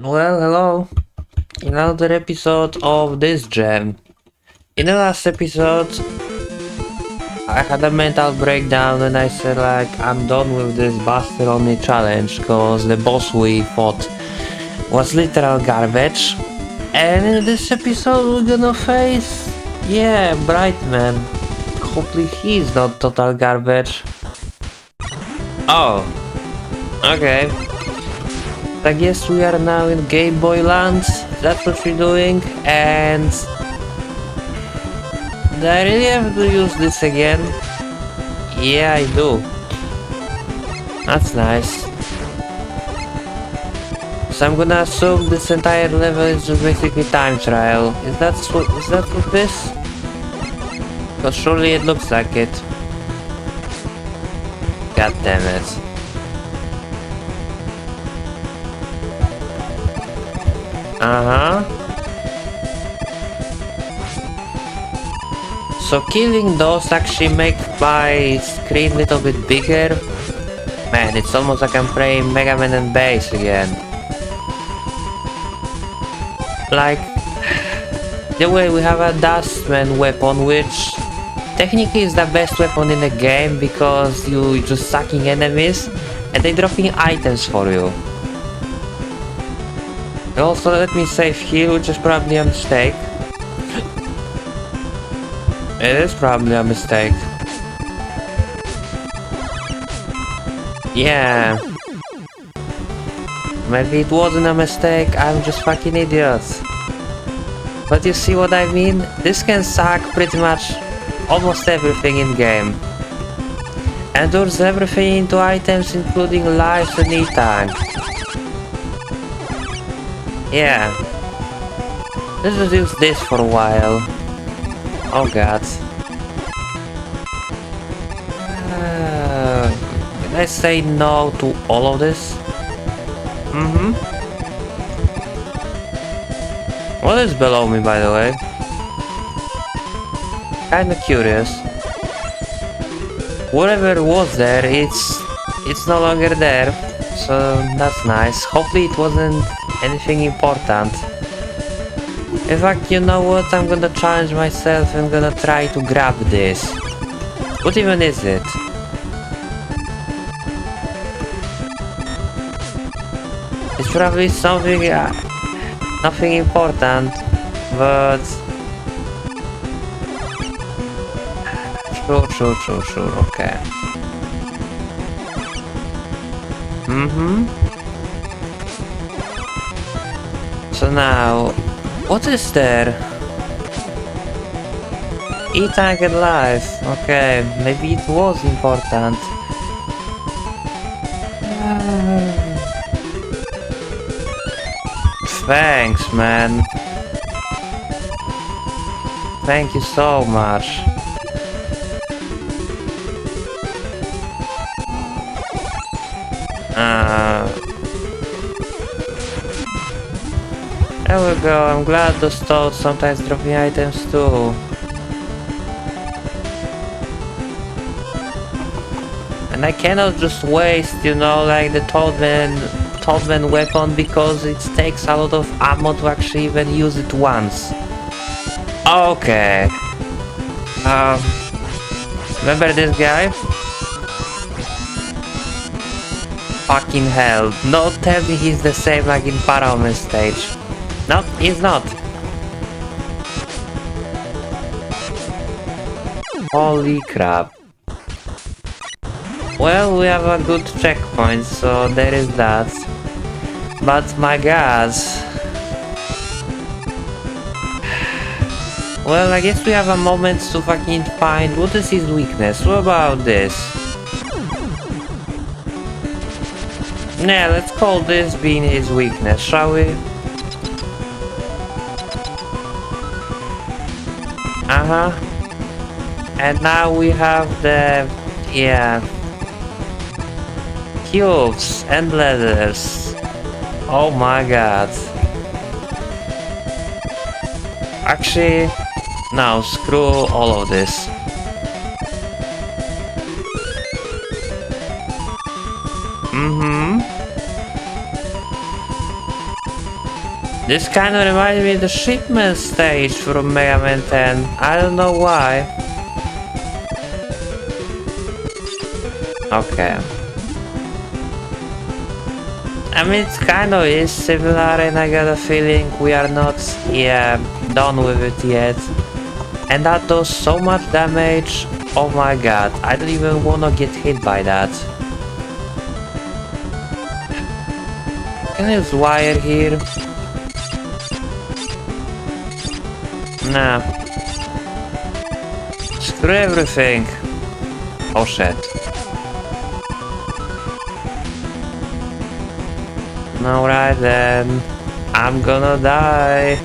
Well, hello. Another episode of this gem. In the last episode, I had a mental breakdown and I said I'm done with this Buster Only challenge cause the boss we fought was literal garbage. And in this episode we're gonna face, Brightman. Hopefully he's not total garbage. Oh, okay. I guess we are now in Game Boy land, that's what we're doing, and do I really have to use this again? Yeah, I do. That's nice. So I'm gonna assume this entire level is just basically time trial. Is that what this? Because surely it looks like it. God damn it. So killing those actually make my screen a little bit bigger. Man, it's almost like I'm playing Mega Man and Bass again. Like, the way we have a Dustman weapon, which technically is the best weapon in the game because you just sucking enemies and they dropping items for you. They also let me save heal, which is probably a mistake. It is probably a mistake. Yeah. Maybe it wasn't a mistake, I'm just fucking idiot. But you see what I mean? This can suck pretty much almost everything in game. And turns everything into items including lives and E-Tank. Yeah. Let's just use this for a while. Oh god. Can I say no to all of this? What is below me, by the way? Kinda curious. Whatever was there, it's no longer there. So that's nice. Hopefully it wasn't anything important. In fact, you know what? I'm gonna challenge myself and gonna try to grab this. What even is it? It's probably something, nothing important, but... Sure, okay. So now, what is there? E-Tank and life. Okay, maybe it was important. Thanks, man. Thank you so much. There we go, I'm glad those toads sometimes drop me items too. And I cannot just waste, you know, like the Toadman weapon because it takes a lot of ammo to actually even use it once. Okay. Remember this guy? Fucking hell. No, tell me he's the same like in Paragon stage. No, he's not. Holy crap. Well, we have a good checkpoint, so there is that. But my god. Well, I guess we have a moment to fucking find what is his weakness. What about this? Yeah, let's call this being his weakness, shall we? And now we have the... cubes and letters. Oh my god. Actually, now screw all of this. This kind of reminds me of the shipment stage from Mega Man 10. I don't know why. Okay. I mean, it kind of is similar, and I got a feeling we are not, done with it yet. And that does so much damage. Oh my god, I don't even wanna get hit by that. Can I use wire here? Nah. Screw everything. Oh shit. Alright then. I'm gonna die.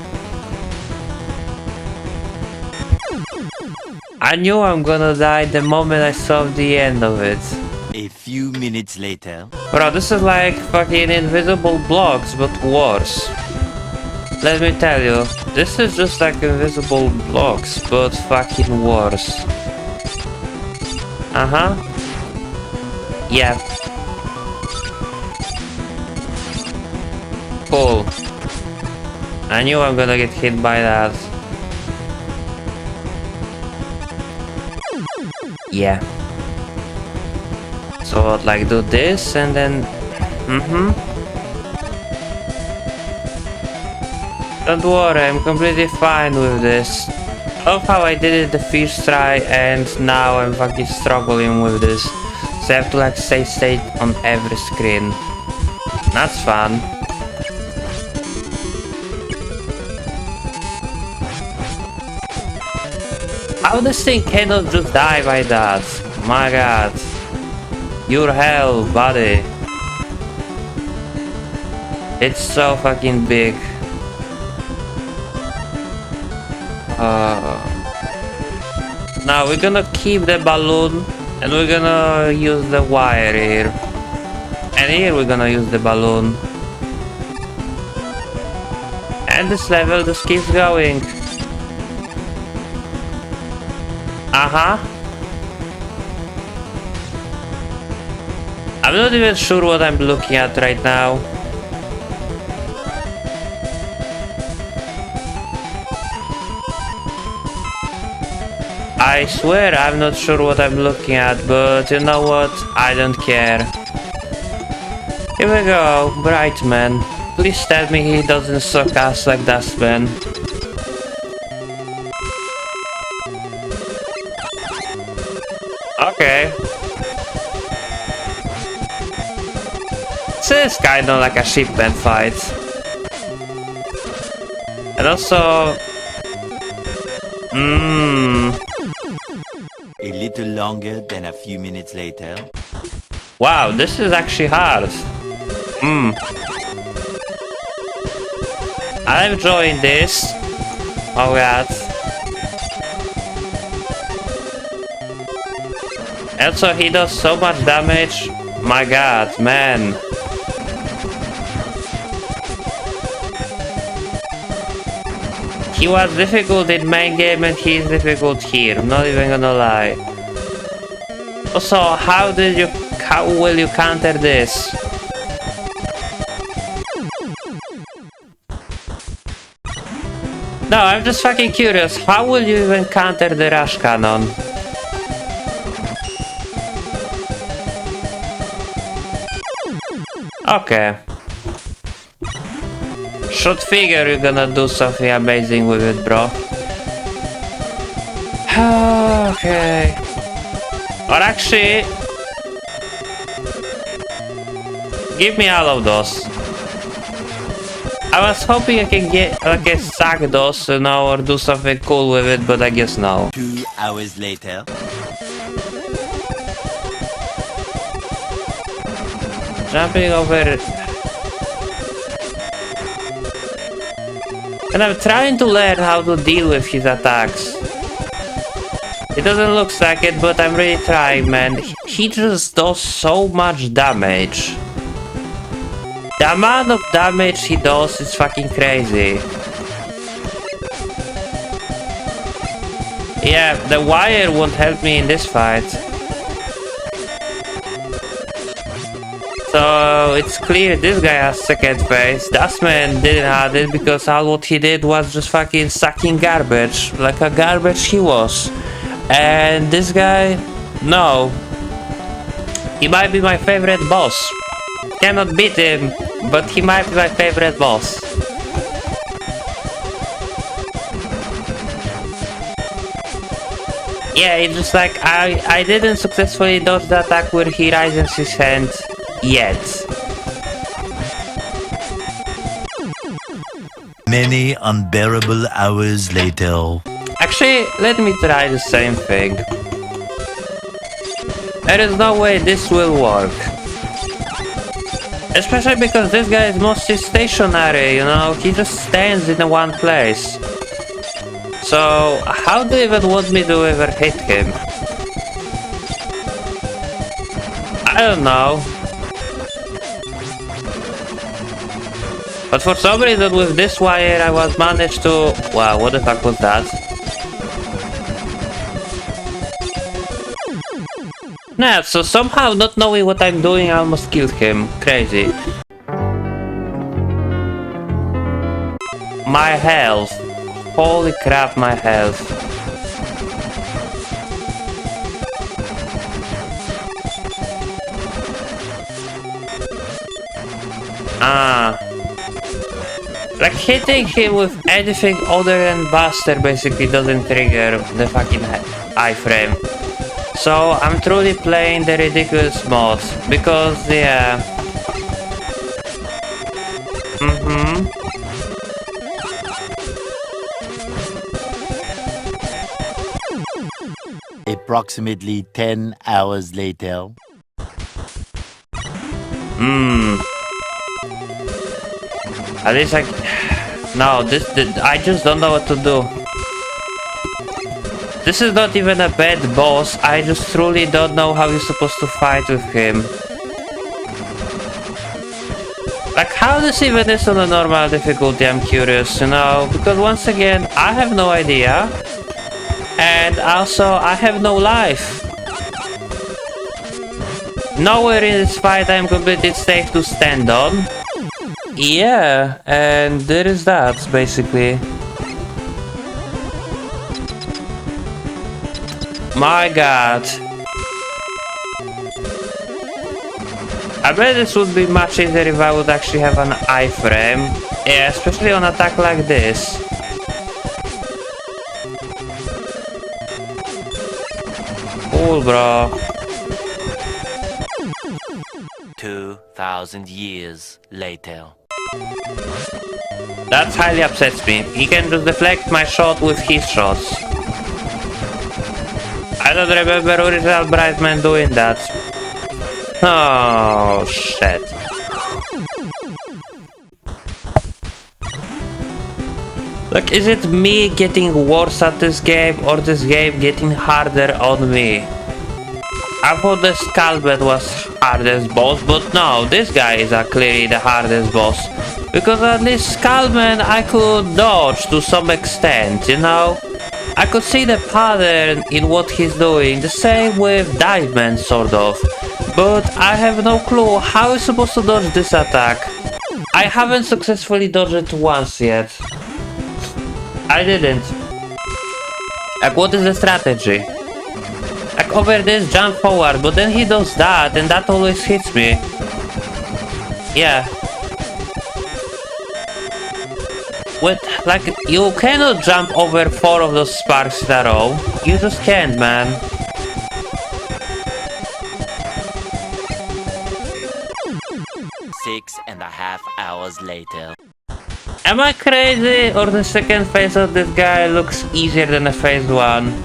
I knew I'm gonna die the moment I saw the end of it. A few minutes later. Bro, this is like fucking invisible blocks, but worse. Let me tell you, this is just like invisible blocks, but fucking worse. Uh-huh. Yeah. Cool. I knew I'm gonna get hit by that. Yeah. So I'd like do this and then... Don't worry, I'm completely fine with this. I love how I did it the first try and now I'm fucking struggling with this. So I have to like stay on every screen. That's fun. How this thing cannot just die by that? My god. Your hell, buddy. It's so fucking big. Now we're gonna keep the balloon and we're gonna use the wire here. And here we're gonna use the balloon. And this level just keeps going. I'm not even sure what I'm looking at right now. I swear I'm not sure what I'm looking at, but you know what? I don't care. Here we go, Brightman. Please tell me he doesn't suck ass like Dustman. Okay. This is kinda like a shipment fight. And also... A little longer than a few minutes later. Wow, this is actually hard. I'm enjoying this. Oh god. And so he does so much damage. My god, man. He was difficult in main game and he's difficult here, I'm not even gonna lie. Also, how will you counter this? No, I'm just fucking curious, how will you even counter the rush cannon? Okay. Should figure you're gonna do something amazing with it, bro. Okay. Or actually... give me all of those. I was hoping I can get like a sack those, you know, or do something cool with it, but I guess no. 2 hours later. Jumping over... And I'm trying to learn how to deal with his attacks. It doesn't look like it, but I'm really trying, man. He just does so much damage. The amount of damage he does is fucking crazy. Yeah, the wire won't help me in this fight. So it's clear this guy has second phase. Dustman didn't have it because all what he did was just fucking sucking garbage. Like a garbage he was. And this guy, no. He might be my favorite boss. Cannot beat him, but he might be my favorite boss. Yeah, it's just like I didn't successfully dodge the attack where he raises his hand yet. Many unbearable hours later. Actually, let me try the same thing. There is no way this will work. Especially because this guy is mostly stationary, you know, he just stands in one place. So, how do you even want me to ever hit him? I don't know. But for some reason with this wire I was managed to... Wow, what the fuck was that? Nah, so somehow not knowing what I'm doing I almost killed him. Crazy. My health. Holy crap, my health. Like hitting him with anything other than Buster basically doesn't trigger the fucking iframe. So I'm truly playing the ridiculous mod because yeah. Approximately 10 hours later. At least I... No, I just don't know what to do. This is not even a bad boss, I just truly don't know how you're supposed to fight with him. Like, how this even is on a normal difficulty, I'm curious, you know? Because once again, I have no idea. And also, I have no life. Nowhere in this fight I'm completely safe to stand on. Yeah, and there is that, basically. My god. I bet this would be much easier if I would actually have an iframe. Yeah, especially on attack like this. Cool, bro. 2,000 years later. That highly upsets me. He can just deflect my shot with his shots. I don't remember original Brightman doing that. Oh, shit. Like, is it me getting worse at this game or this game getting harder on me? I thought the Skullbat was hardest boss, but no, this guy is clearly the hardest boss. Because at least Skullman I could dodge to some extent, you know? I could see the pattern in what he's doing, the same with Dive Man sort of. But I have no clue how I'm supposed to dodge this attack. I haven't successfully dodged it once yet. I didn't. Like, what is the strategy? Like, over this, jump forward, but then he does that, and that always hits me. Yeah. What? Like, you cannot jump over 4 of those sparks in a row. You just can't, man. Six and a half hours later. Am I crazy, or the second phase of this guy looks easier than the phase 1?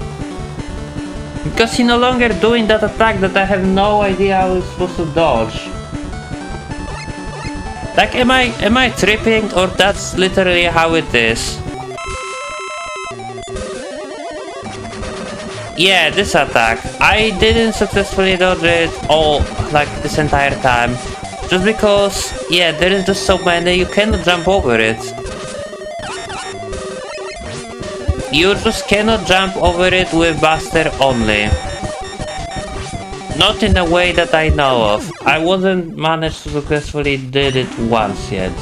Because he's no longer doing that attack that I have no idea how he's supposed to dodge. Like, am I tripping, or that's literally how it is? Yeah, this attack. I didn't successfully dodge it all, like, this entire time. Just because, yeah, there is just so many, you cannot jump over it. You just cannot jump over it with Buster only. Not in a way that I know of. I wasn't managed to successfully did it once yet.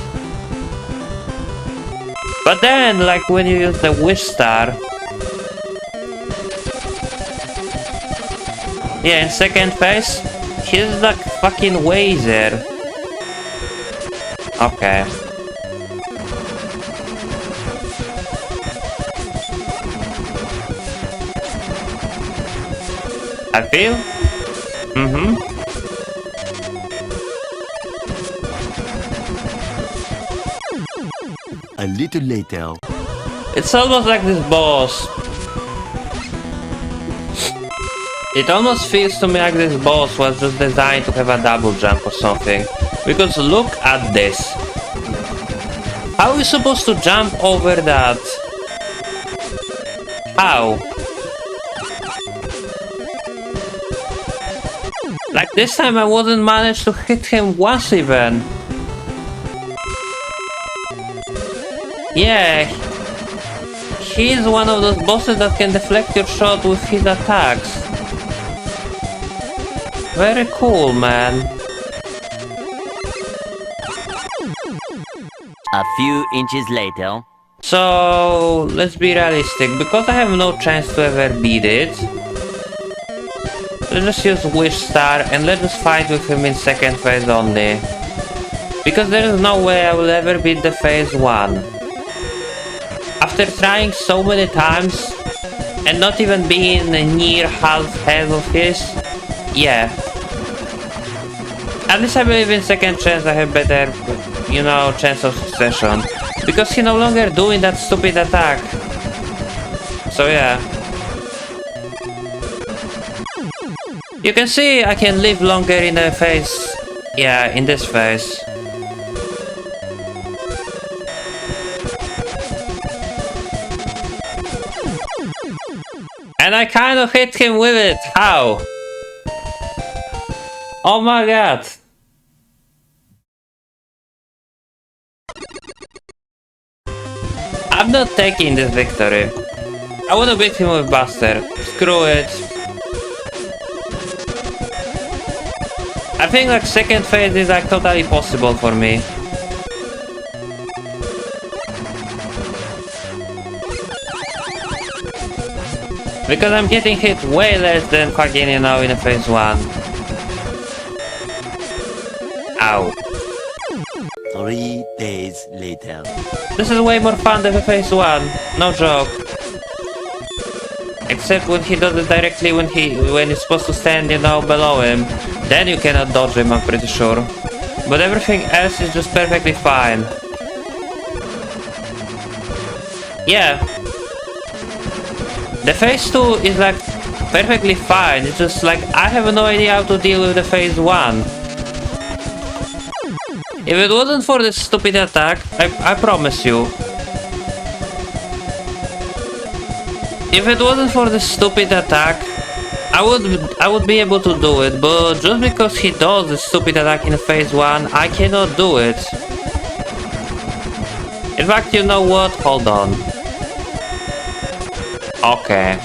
But then, like when you use the wish star, yeah, in second phase, he's like fucking way there. Okay. I feel? Mm-hmm. A little later. It's almost like this boss. It almost feels to me like this boss was just designed to have a double jump or something. Because look at this. How are we supposed to jump over that? How? Like this time I wasn't managed to hit him once even. Yeah. He's one of those bosses that can deflect your shot with his attacks. Very cool, man. A few inches later. So, let's be realistic. Because I have no chance to ever beat it, let's just use Wish Star and let's just fight with him in second phase only. Because there is no way I will ever beat the phase 1. After trying so many times and not even being near half health of his, yeah. At least I believe in second chance I have better, you know, chance of succession. Because he no longer doing that stupid attack. So yeah. You can see I can live longer in the phase. Yeah, in this phase. And I kind of hit him with it. How? Oh my god. I'm not taking this victory. I wanna beat him with Buster. Screw it. I think like second phase is like totally possible for me. Because I'm getting hit way less than fucking, you know, in a phase 1. Ow. 3 days later. This is way more fun than the phase 1. No joke. Except when he does it directly when he's supposed to stand, you know, below him. Then you cannot dodge him, I'm pretty sure. But everything else is just perfectly fine. Yeah. The phase 2 is like perfectly fine. It's just like I have no idea how to deal with the phase 1. If it wasn't for this stupid attack, I promise you. If it wasn't for this stupid attack, I would be able to do it, but just because he does this stupid attack in phase 1, I cannot do it. In fact, you know what? Hold on. Okay.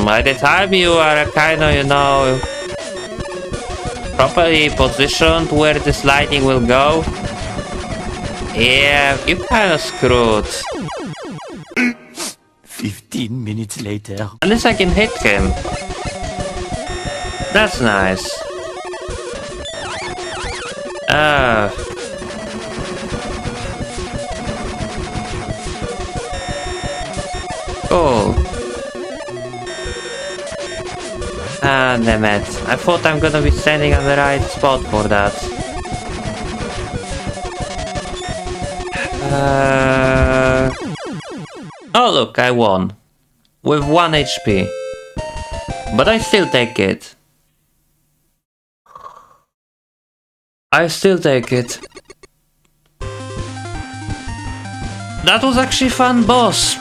By the time you are kinda, you know, properly positioned where this lightning will go, yeah, you kinda screwed. 15 minutes later. At least I can hit him. That's nice. Cool. Ah, damn it. I thought I'm gonna be standing on the right spot for that. Oh look, I won. With 1 HP. But I still take it. I still take it. That was actually fun, boss.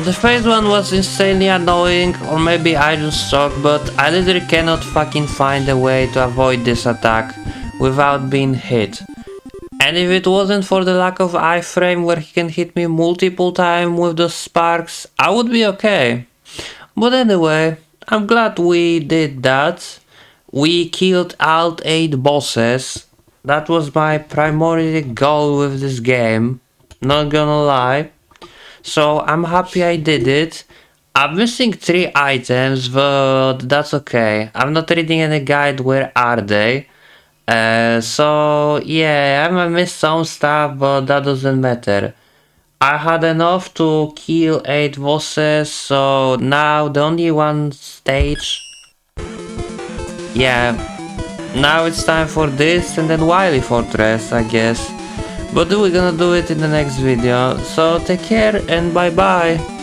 The phase 1 was insanely annoying, or maybe I just suck, but I literally cannot fucking find a way to avoid this attack without being hit. And if it wasn't for the lack of iframe where he can hit me multiple times with those sparks, I would be okay. But anyway, I'm glad we did that. We killed all 8 bosses. That was my primary goal with this game, not gonna lie. So I'm happy I did it. I'm missing 3 items, but that's okay. I'm not reading any guide, where are they? So yeah, I might miss some stuff, but that doesn't matter. I had enough to kill 8 bosses, so now the only one stage. Yeah, now it's time for this and then Wily Fortress, I guess. But we're gonna do it in the next video, so take care and bye bye.